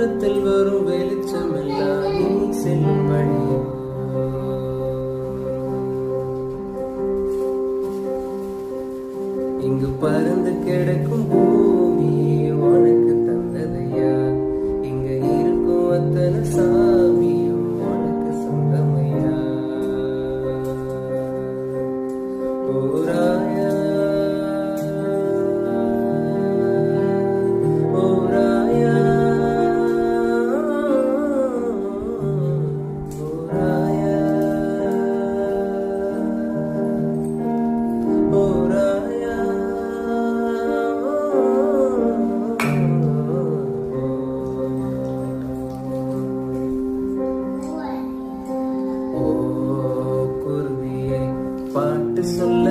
தூரத்தில் வரும் வெளிச்சமெல்லாம் நீ செல்லும் வழி. இங்கு பறந்து கிடக்கும் பூமி உனக்கு தந்ததையா, இங்க இருக்கும் அத்தனை சாமியும் உனக்கு சொந்தமையா. ஓராயா ஓராயா ஓராயா ஓராயா. பாட்டு சொல்ல